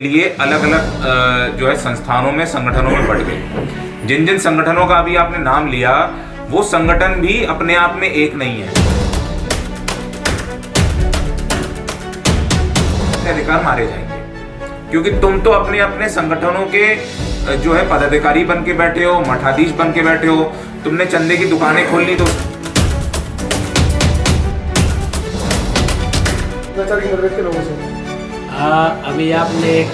लिए अलग अलग जो है संस्थानों में संगठनों में बढ़ गए। जिन जिन संगठनों का अभी आपने नाम लिया वो संगठन भी अपने आप में एक नहीं है। अधिकार मारे जाएंगे क्योंकि तुम तो अपने अपने संगठनों के जो है पदाधिकारी बन के बैठे हो, मठाधीश बन के बैठे हो। तुमने चंदे की दुकानें खोल ली तो लोगों से अभी आपने एक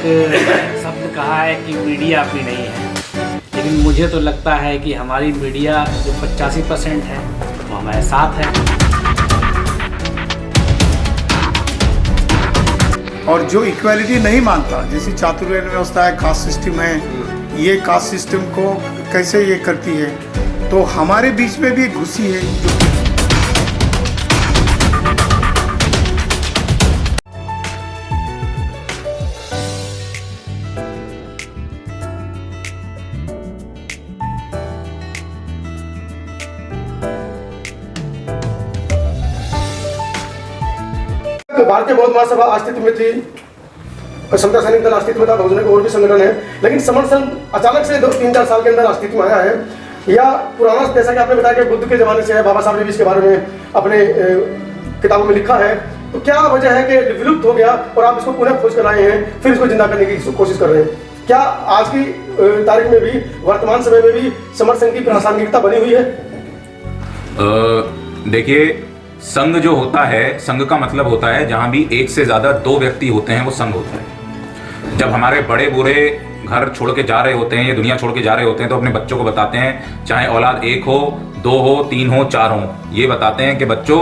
शब्द कहा है कि मीडिया अपनी नहीं है, लेकिन मुझे तो लगता है कि हमारी मीडिया जो 85% है वो हमारे साथ है। और जो इक्वालिटी नहीं मानता, जैसे चातुर्य व्यवस्था है, कास्ट सिस्टम है, ये कास्ट सिस्टम को कैसे ये करती है, तो हमारे बीच में भी घुसी है। भारतीय बौद्ध महासभा अस्तित्व में थी, समता सैनिक दल अस्तित्व में था, बहुजन और भी संगठन है, लेकिन समर संघ अचानक से 2-3-4 साल के अंदर अस्तित्व में आया है। या पुराना, जैसा कि आपने बताया कि बुद्ध के जमाने से है, बाबा साहब ने भी इसके बारे में अपने किताबों में लिखा है, तो क्या वजह है कि विलुप्त हो गया और आप इसको पुनः खोज कर आए हैं, फिर इसको जिंदा करने की कोशिश कर रहे हैं? क्या आज की तारीख में भी, वर्तमान समय में भी समर संघ की प्रासंगिकता बनी हुई है? देखिए, संघ जो होता है, संघ का मतलब होता है जहां भी एक से ज्यादा 2 व्यक्ति होते हैं वो संघ होता है। जब हमारे बड़े बूढ़े घर छोड़ के जा रहे होते हैं या दुनिया छोड़ के जा रहे होते हैं तो अपने बच्चों को बताते हैं, चाहे औलाद 1 हो, 2 हो, 3 हो, 4 हो, ये बताते हैं कि बच्चों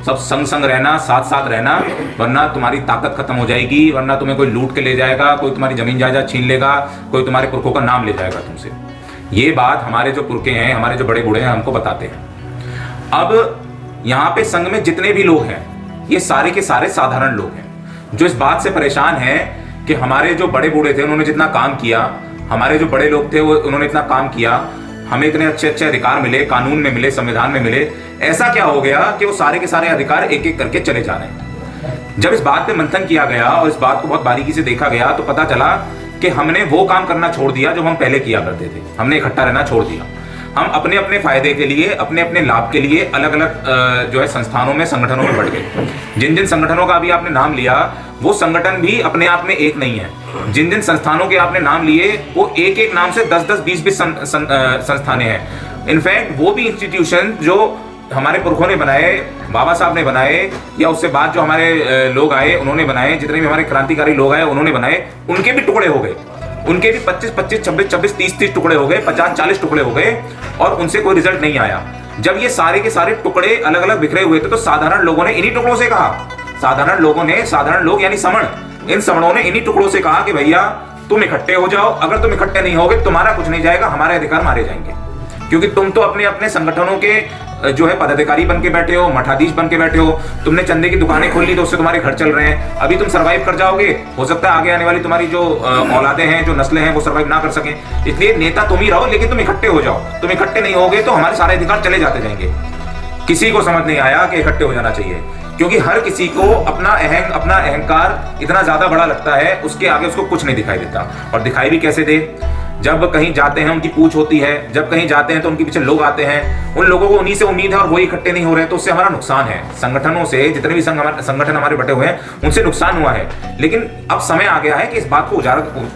सब संग संग रहना, साथ साथ रहना, वरना तुम्हारी ताकत खत्म हो जाएगी, वरना तुम्हें कोई लूट के ले जाएगा, कोई तुम्हारी जमीन जायदाद छीन लेगा, कोई तुम्हारे पुरखों का नाम ले जाएगा तुमसे। ये बात हमारे जो पुरखे हैं, हमारे जो बड़े बूढ़े हैं हमको बताते हैं। अब यहाँ पे संघ में जितने भी लोग हैं ये सारे के सारे साधारण लोग हैं जो इस बात से परेशान हैं कि हमारे जो बड़े बूढ़े थे उन्होंने जितना काम किया, हमारे जो बड़े लोग थे वो उन्होंने इतना काम किया, हमें इतने अच्छे अच्छे अधिकार मिले, कानून में मिले, संविधान में मिले, ऐसा क्या हो गया कि वो सारे के सारे अधिकार एक एक करके चले जा रहे हैं। जब इस बात पे मंथन किया गया और इस बात को बहुत बारीकी से देखा गया तो पता चला कि हमने वो काम करना छोड़ दिया जो हम पहले किया करते थे। हमने इकट्ठा रहना छोड़ दिया। हम अपने अपने फायदे के लिए, अपने अपने लाभ के लिए अलग अलग जो है संस्थानों में, संगठनों में बढ़ गए। जिन जिन संगठनों का अभी आपने नाम लिया वो संगठन भी अपने आप में एक नहीं है। जिन जिन संस्थानों के आपने नाम लिए वो एक एक नाम से 10-10, 20-20 संस्थानें हैं। इनफैक्ट वो भी इंस्टीट्यूशन जो हमारे पुरखों ने बनाए, बाबा साहब ने बनाए, या उससे बाद जो हमारे लोग आए उन्होंने बनाए, जितने भी हमारे क्रांतिकारी लोग आए उन्होंने बनाए, उनके भी टुकड़े हो गए। उनके भी 25-25, 26-26, 30-30 टुकड़े हो गए, 50-40 टुकड़े हो गए और उनसे कोई रिजल्ट नहीं आया। जब ये सारे के सारे टुकड़े अलग अलग बिखरे हुए थे तो साधारण लोगों ने इन्हीं टुकड़ों से कहा, साधारण लोगों ने, साधारण लोग यानी समण, इन समणों ने इन्हीं टुकड़ों से कहा कि भैया तुम इकट्ठे हो जाओ, अगर तुम इकट्ठे नहीं होगे तुम्हारा कुछ नहीं जाएगा, हमारे अधिकार मारे जाएंगे। क्योंकि तुम तो अपने अपने संगठनों के जो है पदाधिकारी बन के बैठे हो, मठाधीश बन के बैठे हो। तुमने चंदे की दुकानें खोल ली तो उससे तुम्हारे घर चल रहे हैं। अभी तुम सरवाइव कर जाओगे, हो सकता है आगे आने वाली तुम्हारी जो औलादें हैं, जो नस्लें हैं वो सरवाइव ना कर सकें। इसलिए नेता तुम ही रहो, लेकिन तुम इकट्ठे हो जाओ। तुम इकट्ठे नहीं होगे तो हमारे सारे अधिकार चले जाते जाएंगे। किसी को समझ नहीं आया कि इकट्ठे हो जाना चाहिए, क्योंकि हर किसी को अपना अहंकार इतना ज्यादा बड़ा लगता है, उसके आगे उसको कुछ नहीं दिखाई देता। और दिखाई भी कैसे दे? जब कहीं जाते हैं उनकी पूछ होती है, जब कहीं जाते हैं तो उनके पीछे लोग आते हैं, उन लोगों को उन्हीं से उम्मीद है और वही इकट्ठे नहीं हो रहे हैं, तो उससे हमारा नुकसान है। संगठनों से, जितने भी संगठन हमारे बटे हुए हैं उनसे नुकसान हुआ है। लेकिन अब समय आ गया है कि इस बात को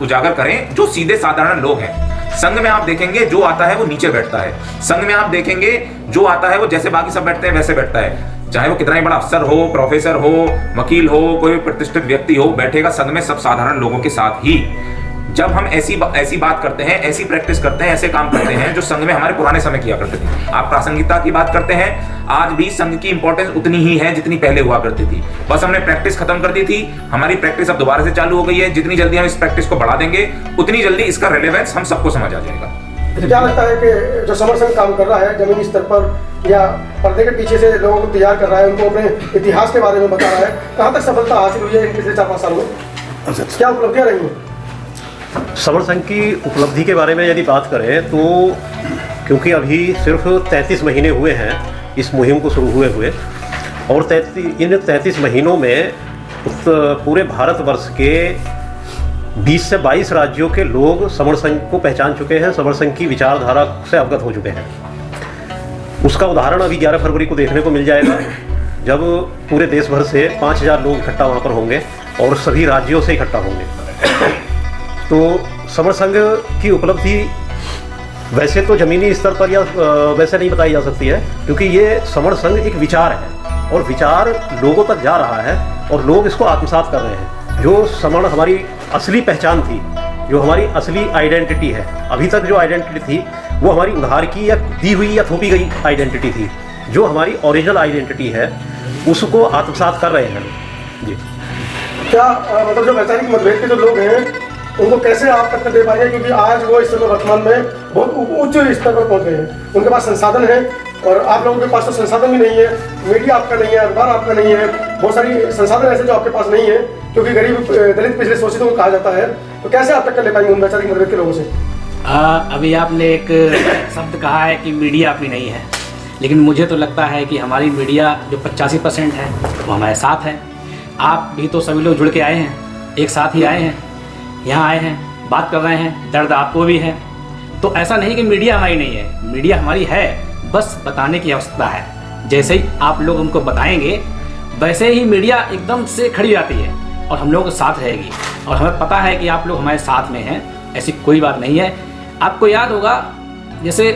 उजागर करें जो सीधे साधारण लोग हैं। संघ में आप देखेंगे जो आता है वो नीचे बैठता है। संघ में आप देखेंगे जो आता है वो जैसे बाकी सब बैठते हैं वैसे बैठता है। चाहे वो कितना ही बड़ा अफसर हो, प्रोफेसर हो, वकील हो, कोई प्रतिष्ठित व्यक्ति हो, बैठेगा संघ में सब साधारण लोगों के साथ ही। जब हम ऐसी बात करते हैं, ऐसी प्रैक्टिस करते हैं, ऐसे काम करते हैं जो संघ में हमारे पुराने समय किया करते थे। आप प्रासंगिकता की बात करते हैं, आज भी संघ की इंपॉर्टेंस उतनी ही है जितनी पहले हुआ करती थी। बस हमने प्रैक्टिस खत्म कर दी थी, हमारी प्रैक्टिस अब दोबारा से चालू हो गई है। जितनी जल्दी हम इस प्रैक्टिस को बढ़ा देंगे उतनी जल्दी इसका रेलेवेंस हम सबको समझ आ जाएगा। क्या लगता है कि जो समर संघ काम कर रहा है जमीनी स्तर पर या पर्दे के पीछे से लोगों को तैयार कर रहा है, उनको अपने इतिहास के बारे में बता रहा है, कहाँ तक सफलता हासिल हुई है इन पिछले 4-5 सालों में? क्या उपलब्धियां रही हैं? समर संघ की उपलब्धि के बारे में यदि बात करें तो क्योंकि अभी सिर्फ 33 महीने हुए हैं इस मुहिम को शुरू हुए और इन 33 महीनों में पूरे भारतवर्ष के 20 से 22 राज्यों के लोग समर संघ को पहचान चुके हैं, समर संघ की विचारधारा से अवगत हो चुके हैं। उसका उदाहरण अभी 11 फरवरी को देखने को मिल जाएगा, जब पूरे देश भर से 5000 लोग इकट्ठा वहाँ पर होंगे और सभी राज्यों से इकट्ठा होंगे। तो समर संघ की उपलब्धि वैसे तो ज़मीनी स्तर पर या वैसे नहीं बताई जा सकती है, क्योंकि ये समर संघ एक विचार है और विचार लोगों तक जा रहा है और लोग इसको आत्मसात कर रहे हैं। जो समर हमारी असली पहचान थी, जो हमारी असली आइडेंटिटी है, अभी तक जो आइडेंटिटी थी वो हमारी उधार की या दी हुई या थोपी गई आइडेंटिटी थी। जो हमारी ओरिजिनल आइडेंटिटी है उसको आत्मसात कर रहे हैं जी। क्या मतलब जो वैचारिक मतभेद के जो लोग हैं उनको कैसे आप टक्कर दे पाएंगे, क्योंकि आज वो इस समय वर्तमान में बहुत उच्च स्तर पर पहुंच गए हैं, उनके पास संसाधन है और आप लोगों के पास तो संसाधन भी नहीं है, मीडिया आपका नहीं है, अखबार आपका नहीं है, बहुत सारी संसाधन ऐसे जो आपके पास नहीं है, क्योंकि गरीब दलित पिछड़े शोषितों को कहा जाता है, तो कैसे आप टक्कर ले पाएंगे उन वैचारिक मतभेद के लोगों से? अभी आपने एक शब्द कहा है कि मीडिया अपनी नहीं है, लेकिन मुझे तो लगता है कि हमारी मीडिया जो 85% है वो हमारे साथ है। आप भी तो सभी लोग जुड़ के आए हैं, एक साथ ही आए हैं, यहाँ आए हैं, बात कर रहे हैं, दर्द आपको भी है। तो ऐसा नहीं कि मीडिया हमारी नहीं है, मीडिया हमारी है, बस बताने की आवश्यकता है। जैसे ही आप लोग उनको बताएंगे वैसे ही मीडिया एकदम से खड़ी जाती है और हम लोग साथ रहेगी। और हमें पता है कि आप लोग हमारे साथ में हैं, ऐसी कोई बात नहीं है। आपको याद होगा जैसे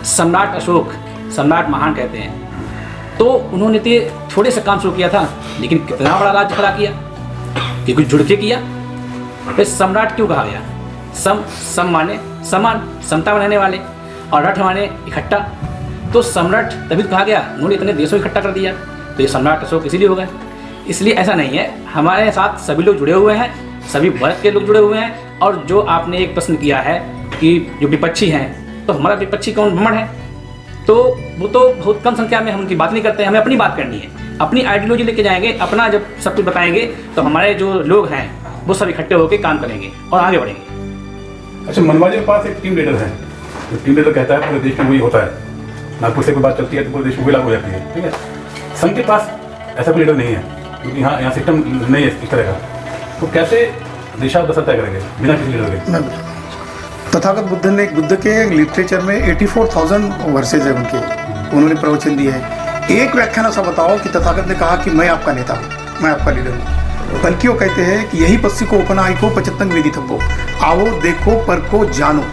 सम्राट अशोक, सम्राट महान कहते हैं, तो उन्होंने तो थोड़े से काम शुरू किया था, लेकिन कितना बड़ा राज्य खड़ा किया, क्योंकि जुड़ के किया। फिर सम्राट क्यों कहा गया? सम माने समान, समता बनाने वाले, और रठ माने इकट्ठा। तो सम्राट तभी तो कहा गया, उन्होंने इतने देशों को इकट्ठा कर दिया, तो ये सम्राट अशोक इसीलिए हो गए। इसलिए ऐसा नहीं है, हमारे साथ सभी लोग जुड़े हुए हैं, सभी वर्ग के लोग जुड़े हुए हैं। और जो आपने एक प्रश्न किया है कि जो विपक्षी हैं, तो हमारा विपक्षी कौन? भ्रमण है। तो वो तो बहुत कम संख्या में, हम उनकी बात नहीं करते हैं, हमें अपनी बात करनी है, अपनी आइडियोलॉजी लेके जाएंगे, अपना जब सब कुछ बताएंगे तो हमारे जो लोग हैं वो सब इकट्ठे होकर काम करेंगे और आगे बढ़ेंगे। अच्छा, मनवाजी के पास एक टीम लीडर है, जो टीम लीडर कहता है पूरे देश में वही होता है, नागपुर से कोई बात चलती है तो पूरे देश में वही लागू हो जाती है, ठीक है। संघ के पास ऐसा कोई लीडर नहीं है, क्योंकि यहाँ सिस्टम नहीं है इस तरह का। तो कैसे दिशा दशा तय करेंगे बिना किसी लीडर के? तथागत बुद्ध के लिटरेचर में 84,000 वर्सेज है उनके, उन्होंने प्रवचन दिए हैं। एक व्याख्यान ऐसा बताओ कि तथागत ने कहा कि मैं आपका नेता हूँ, मैं आपका लीडर हूँ। बल्कि वो कहते हैं कि यही पस्सी को उपना आई को पचतंग वेदी थप्पो, आओ देखो परखो जानो।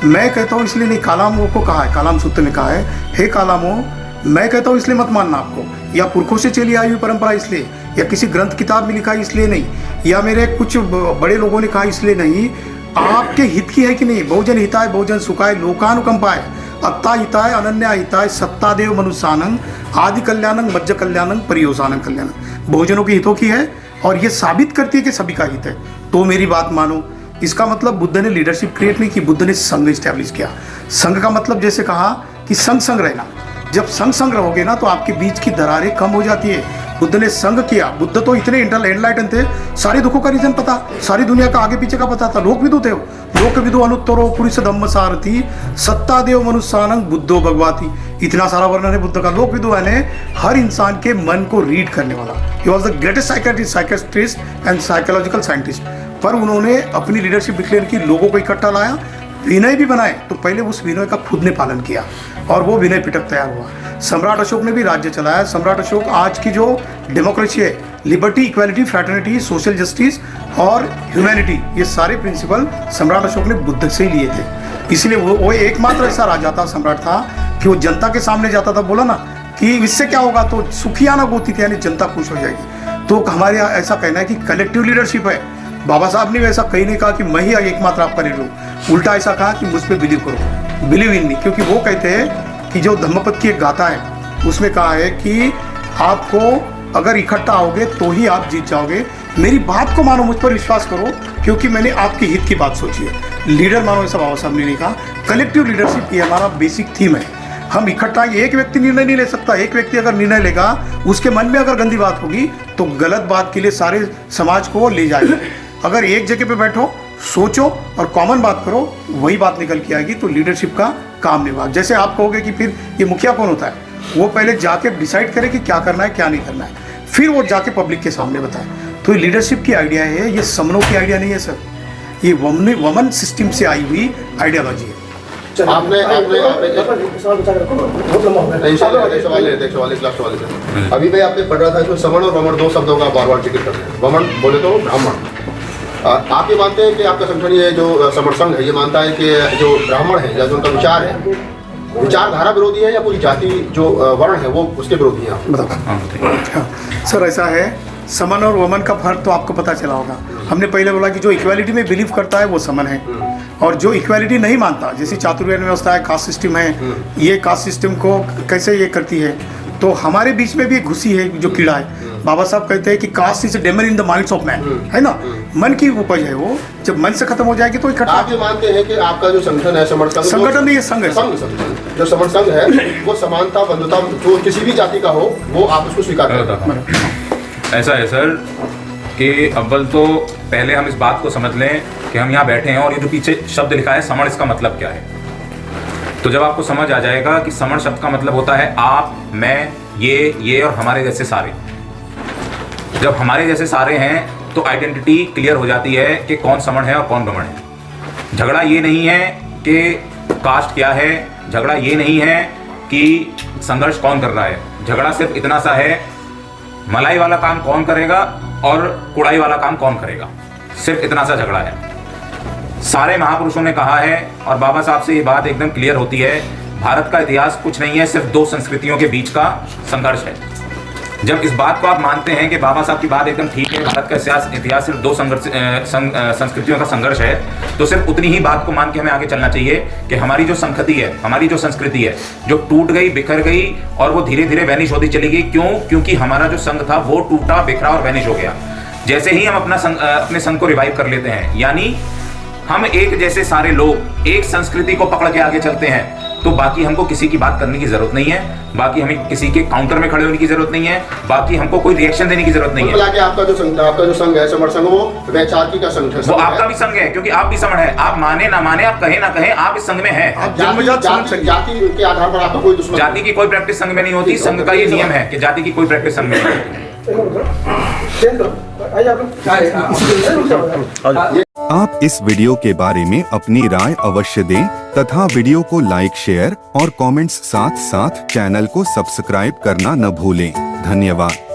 मैं कहता हूँ इसलिए नहीं, कालामो को कहा है, कालाम सूत्र में कहा है, हे कालामो मैं कहता हूँ इसलिए मत मानना आपको, या पुरखों से चली आई हुई परंपरा इसलिए, या किसी ग्रंथ किताब में लिखा इसलिए नहीं, या मेरे कुछ बड़े लोगों ने कहा इसलिए नहीं, आपके हित की है कि नहीं। बहुजन हिताय बहुजन सुखाय लोकानुकंपाय अत्ता हिताय अनन्या हिताय सत्तादेव मनुष्यानंग आदि कल्याणंग मज्ज कल्याणंग परियोसानंग कल्याणंग। बहुजनों के हितों की है और ये साबित करती है कि सभी का हित है, तो मेरी बात मानो। इसका मतलब बुद्ध ने लीडरशिप क्रिएट नहीं की, बुद्ध ने संघ इस्टेब्लिश किया। संघ का मतलब जैसे कहा कि संग रहना, जब संग रहोगे ना तो आपके बीच की दरारें कम हो जाती है। बुद्ध ने संघ किया, बुद्ध तो इतने एनलाइटन थे, सारे दुखों का रीजन पता, सारी दुनिया का आगे पीछे का पता था। लोकविदु थे, लोकविदु अनुत्तरो पुरुष धम्म सारथी सत्तादेव मनुष्यानंग बुद्धो भगवाती। इतना सारा वर्णन है बुद्ध का। लोकविदु यानी हर इंसान के मन को रीड करने वाला। He was the greatest psychiatrist and psychological scientist. पर उन्होंने अपनी लीडरशिप डिक्लेयर की, लोगों को इकट्ठा लाया, विनय भी बनाए, तो पहले उस विनय का खुद ने पालन किया और वो विनय पिटक तैयार हुआ। सम्राट अशोक ने भी राज्य चलाया। सम्राट अशोक आज की जो डेमोक्रेसी है, liberty, equality, fraternity, social justice और ह्यूमैनिटी, ये सारे प्रिंसिपल सम्राट अशोक ने बुद्ध से लिए थे। इसलिए वो एकमात्र ऐसा राजा था, सम्राट था, कि वो जनता के सामने जाता था, बोला ना कि इससे क्या होगा, तो सुखियाना गोती थी, यानी जनता खुश हो जाएगी। तो हमारे यहाँ ऐसा कहना है कि कलेक्टिव लीडरशिप है। बाबा साहब ने वैसा कहीं नहीं कहा कि मैं ही एकमात्र आपका लीडर हूँ, उल्टा ऐसा कहा कि मुझ पर बिलीव करो, बिलीव इन मी। क्योंकि वो कहते हैं कि जो धम्मपद की एक गाथा है उसमें कहा है कि आपको अगर इकट्ठा आओगे तो ही आप जीत जाओगे। मेरी बात को मानो, मुझ पर विश्वास करो, क्योंकि मैंने आपके हित की बात सोची है। लीडर मानो, ऐसा बाबा साहब ने नहीं कहा। कलेक्टिव लीडरशिप ये हमारा बेसिक थीम है। हम इकट्ठा, एक व्यक्ति निर्णय नहीं ले सकता। एक व्यक्ति अगर निर्णय लेगा, उसके मन में अगर गंदी बात होगी तो गलत बात के लिए सारे समाज को ले जाएगा। अगर एक जगह पे बैठो, सोचो और कॉमन बात करो, वही बात निकल के आएगी। तो लीडरशिप का काम निभा। जैसे आप कहोगे कि फिर ये मुखिया कौन होता है, वो पहले जाके डिसाइड करे कि क्या करना है क्या नहीं करना है, फिर वो जाके पब्लिक के सामने बताए। तो ये लीडरशिप की आइडिया है, ये समनों की आइडिया नहीं है सर। ये वमन सिस्टम से आई हुई आइडियोलॉजी है। आपने सवाल बचा के रखो, बहुत लंबा हो गया। एक सवाल लास्ट सवाल है। अभी मैं आपने पढ़ रहा था कि समण और वमन दो शब्दों का बार बार जिक्र करते हैं। वमन बोले तो ब्राह्मण। आप ये मानते हैं कि आपका संगठन ये जो समण संघ है ये मानता है कि जो ब्राह्मण है या जो उनका विचार है, विचारधारा विरोधी है या पूरी जाति जो वर्ण है वो उसके विरोधी है? बताओ। हाँ, सर ऐसा है, समन और वमन का फर्क तो आपको पता चला होगा। हमने पहले बोला कि जो इक्वालिटी में बिलीव करता है वो समन है, और जो इक्वालिटी नहीं मानता, जैसे चातुर्वर्ण व्यवस्था है, कास्ट सिस्टम है, ये कास्ट सिस्टम को कैसे ये करती है, तो हमारे बीच में भी एक घुसी है जो कीड़ा है। बाबा साहब कहते हैं कि caste is demon in the minds of man, है ना, मन की उपज है वो, जब मन से खत्म हो जाएगी तो इकट्ठा। आप ये मानते हैं कि आपका जो संगठन है समण संघ, संगठन नहीं, ये संघ है। जो समण संघ है वो समानता बंधुता जो किसी भी जाति का हो वो आप उसको स्वीकार करते हैं? ऐसा है सर कि अव्वल तो पहले हम इस बात को समझ लें कि हम यहाँ बैठे हैं और ये जो पीछे शब्द लिखा है समण, इसका मतलब क्या है। तो जब आपको समझ आ जाएगा कि समण शब्द का मतलब होता है आप, मैं, ये और हमारे जैसे सारे। जब हमारे जैसे सारे हैं तो आइडेंटिटी क्लियर हो जाती है कि कौन समण है और कौन वमन है। झगड़ा ये नहीं है कि कास्ट क्या है, झगड़ा ये नहीं है कि संघर्ष कौन कर रहा है, झगड़ा सिर्फ इतना सा है मलाई वाला काम कौन करेगा और कुड़ाई वाला काम कौन करेगा, सिर्फ इतना सा झगड़ा है। सारे महापुरुषों ने कहा है और बाबा साहब से ये बात एकदम क्लियर होती है, भारत का इतिहास कुछ नहीं है, सिर्फ दो संस्कृतियों के बीच का संघर्ष है। जब इस बात को आप मानते हैं कि बाबा साहब की बात एकदम ठीक है, भारत का इतिहास सिर्फ दो संस्कृतियों का संघर्ष है, तो सिर्फ उतनी ही बात को मान के हमें आगे चलना चाहिए कि हमारी जो संस्कृति है, हमारी जो संस्कृति है, जो टूट गई, बिखर गई और वो धीरे धीरे वैनिश होती चली गई। क्यों? क्योंकि हमारा जो संघ था वो टूटा, बिखरा और वैनिश हो गया। जैसे ही हम अपने संघ को रिवाइव कर लेते हैं, यानी हम एक जैसे सारे लोग एक संस्कृति को पकड़ के आगे चलते हैं, तो बाकी हमको किसी की बात करने की जरूरत नहीं है, बाकी हमें किसी के काउंटर में खड़े होने की जरूरत नहीं है, बाकी हमको कोई रिएक्शन देने की जरूरत नहीं है। आपका जो संघ है समण संघ, वो वैचारिकी का संघ है, वो आपका भी संघ है, क्योंकि आप भी समण है। आप माने ना माने, आप कहे ना कहे, आप इस संघ में हैं। जाति के आधार पर आपका कोई दुश्मन? जाति की कोई प्रैक्टिस संघ में नहीं होती। संघ का ये नियम है कि जाति की कोई प्रैक्टिस संघ में नहीं होती। आप इस वीडियो के बारे में अपनी राय अवश्य दें तथा वीडियो को लाइक, शेयर और कमेंट्स साथ साथ चैनल को सब्सक्राइब करना न भूलें। धन्यवाद।